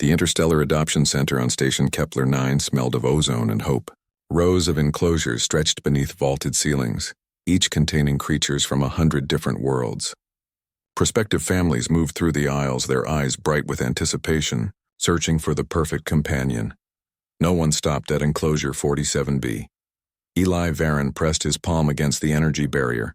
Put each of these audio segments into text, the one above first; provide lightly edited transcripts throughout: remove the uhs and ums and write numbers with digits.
The Interstellar Adoption Center on Station Kepler 9 smelled of ozone and hope. Rows of enclosures stretched beneath vaulted ceilings, each containing creatures from 100 different worlds. Prospective families moved through the aisles, their eyes bright with anticipation, searching for the perfect companion. No one stopped at enclosure 47B. Eli Varon pressed his palm against the energy barrier,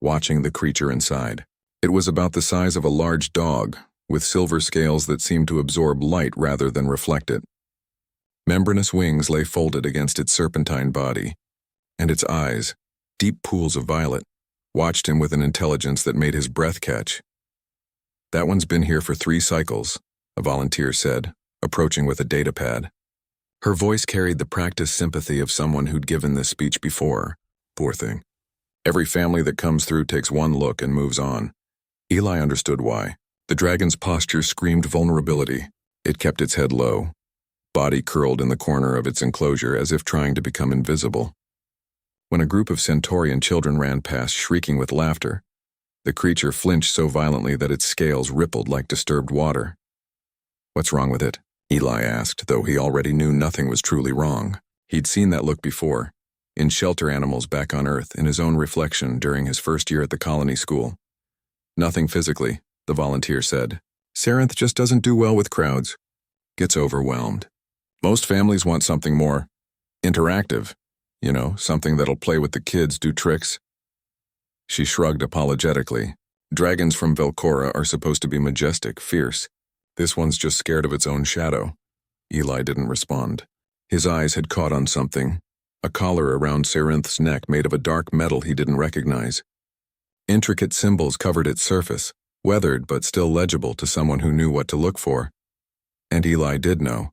watching the creature inside. It was about the size of a large dog, with silver scales that seemed to absorb light rather than reflect it. Membranous wings lay folded against its serpentine body, and its eyes, deep pools of violet, watched him with an intelligence that made his breath catch. "That one's been here for 3 cycles," a volunteer said, approaching with a datapad. Her voice carried the practiced sympathy of someone who'd given this speech before. Poor thing. Every family that comes through takes one look and moves on. Eli understood why. The dragon's posture screamed vulnerability. It kept its head low, body curled in the corner of its enclosure as if trying to become invisible. When a group of Centaurian children ran past shrieking with laughter, the creature flinched so violently that its scales rippled like disturbed water. "What's wrong with it?" Eli asked, though he already knew nothing was truly wrong. He'd seen that look before, in shelter animals back on Earth, in his own reflection during his first year at the colony school. "Nothing physically," the volunteer said. "Sarenth just doesn't do well with crowds. Gets overwhelmed. Most families want something more interactive, something that'll play with the kids, do tricks." She shrugged apologetically. "Dragons from Velcora are supposed to be majestic, fierce. This one's just scared of its own shadow." Eli didn't respond. His eyes had caught on something, a collar around Sarenth's neck made of a dark metal he didn't recognize. Intricate symbols covered its surface, weathered but still legible to someone who knew what to look for. And Eli did know.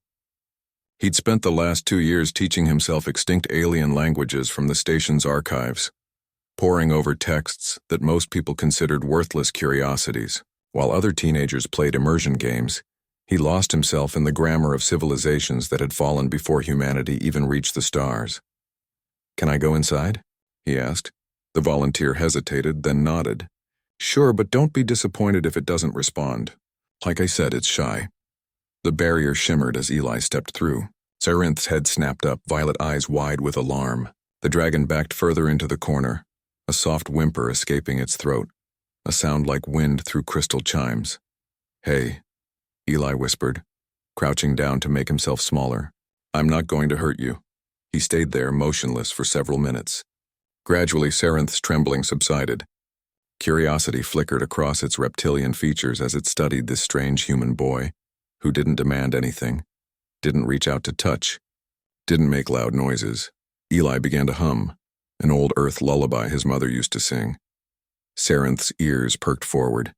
He'd spent the last 2 years teaching himself extinct alien languages from the station's archives, poring over texts that most people considered worthless curiosities. While other teenagers played immersion games, he lost himself in the grammar of civilizations that had fallen before humanity even reached the stars. "Can I go inside?" he asked. The volunteer hesitated, then nodded. "Sure, but don't be disappointed if it doesn't respond. Like I said, it's shy." The barrier shimmered as Eli stepped through. Sarenth's head snapped up, violet eyes wide with alarm. The dragon backed further into the corner, a soft whimper escaping its throat, a sound like wind through crystal chimes. "Hey," Eli whispered, crouching down to make himself smaller. "I'm not going to hurt you." He stayed there, motionless, for several minutes. Gradually, Sarenth's trembling subsided. Curiosity flickered across its reptilian features as it studied this strange human boy, who didn't demand anything, didn't reach out to touch, didn't make loud noises. Eli began to hum, an old Earth lullaby his mother used to sing. Sarenth's ears perked forward.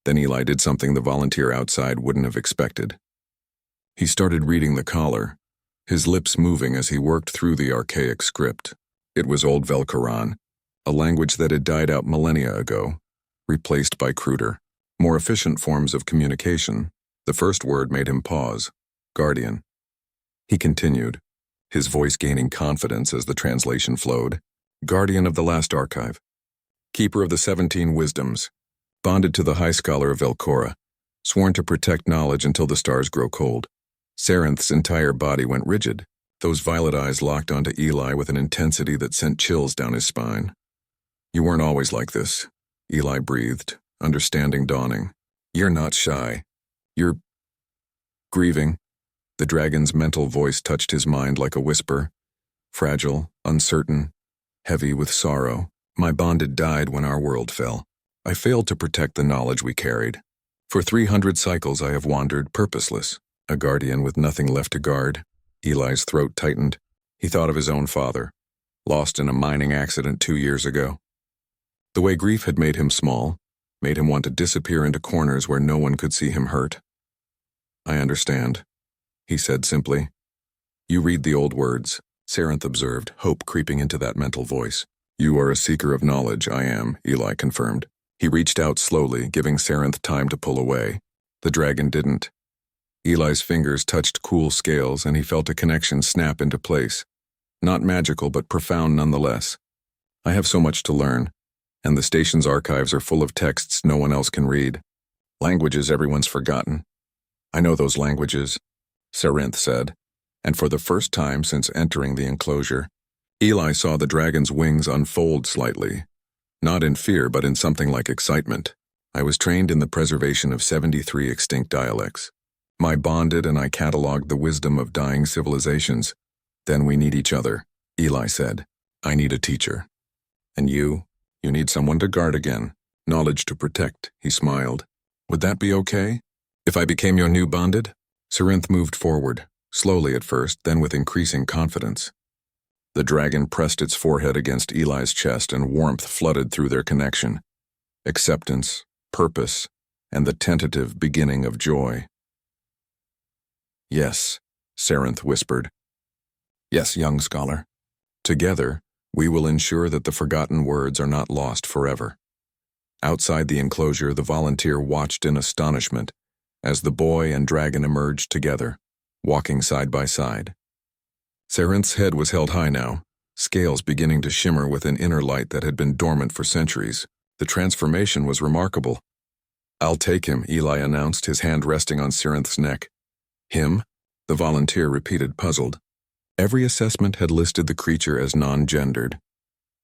Then Eli did something the volunteer outside wouldn't have expected. He started reading the collar, his lips moving as he worked through the archaic script. It was Old Velcoran, a language that had died out millennia ago, replaced by cruder, more efficient forms of communication. The first word made him pause. Guardian. He continued, his voice gaining confidence as the translation flowed. Guardian of the last archive. Keeper of the 17 wisdoms. Bonded to the High Scholar of Velcora. Sworn to protect knowledge until the stars grow cold. Sarenth's entire body went rigid. Those violet eyes locked onto Eli with an intensity that sent chills down his spine. "You weren't always like this," Eli breathed, understanding dawning. "You're not shy. You're grieving." The dragon's mental voice touched his mind like a whisper. Fragile, uncertain, heavy with sorrow. "My bonded died when our world fell. I failed to protect the knowledge we carried. For 300 cycles I have wandered, purposeless, a guardian with nothing left to guard." Eli's throat tightened. He thought of his own father, lost in a mining accident 2 years ago. The way grief had made him small, made him want to disappear into corners where no one could see him hurt. "I understand," he said simply. "You read the old words," Sarenth observed, hope creeping into that mental voice. "You are a seeker of knowledge, I am," Eli confirmed. He reached out slowly, giving Sarenth time to pull away. The dragon didn't. Eli's fingers touched cool scales, and he felt a connection snap into place. Not magical, but profound nonetheless. "I have so much to learn, and the station's archives are full of texts no one else can read. Languages everyone's forgotten. I know those languages, Sarinth said, and for the first time since entering the enclosure, Eli saw the dragon's wings unfold slightly, not in fear but in something like excitement. I was trained in the preservation of 73 extinct dialects. I bonded and I cataloged the wisdom of dying civilizations. Then we need each other, Eli said. I need a teacher. And you need someone to guard again, knowledge to protect, he smiled. Would that be okay? If I became your new bonded? Sarinth moved forward, slowly at first, then with increasing confidence. The dragon pressed its forehead against Eli's chest and warmth flooded through their connection. Acceptance, purpose, and the tentative beginning of joy. Yes, Sarinth whispered. Yes, young scholar. Together, we will ensure that the forgotten words are not lost forever. Outside the enclosure, the volunteer watched in astonishment as the boy and dragon emerged together, walking side by side. Sarinth's head was held high now, scales beginning to shimmer with an inner light that had been dormant for centuries. The transformation was remarkable. I'll take him, Eli announced, his hand resting on Sarinth's neck. Him? The volunteer repeated, puzzled. Every assessment had listed the creature as non-gendered.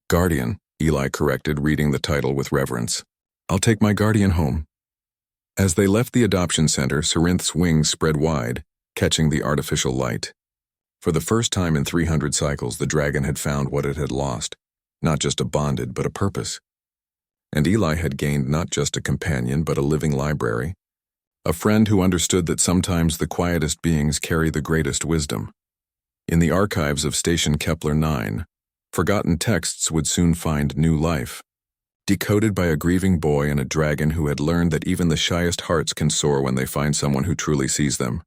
Guardian, Eli corrected, reading the title with reverence. I'll take my guardian home. As they left the adoption center, Sarinth's wings spread wide, catching the artificial light. For the first time in 300 cycles, the dragon had found what it had lost, not just a bonded, but a purpose. And Eli had gained not just a companion, but a living library, a friend who understood that sometimes the quietest beings carry the greatest wisdom. In the archives of Station Kepler 9, forgotten texts would soon find new life, decoded by a grieving boy and a dragon who had learned that even the shyest hearts can soar when they find someone who truly sees them.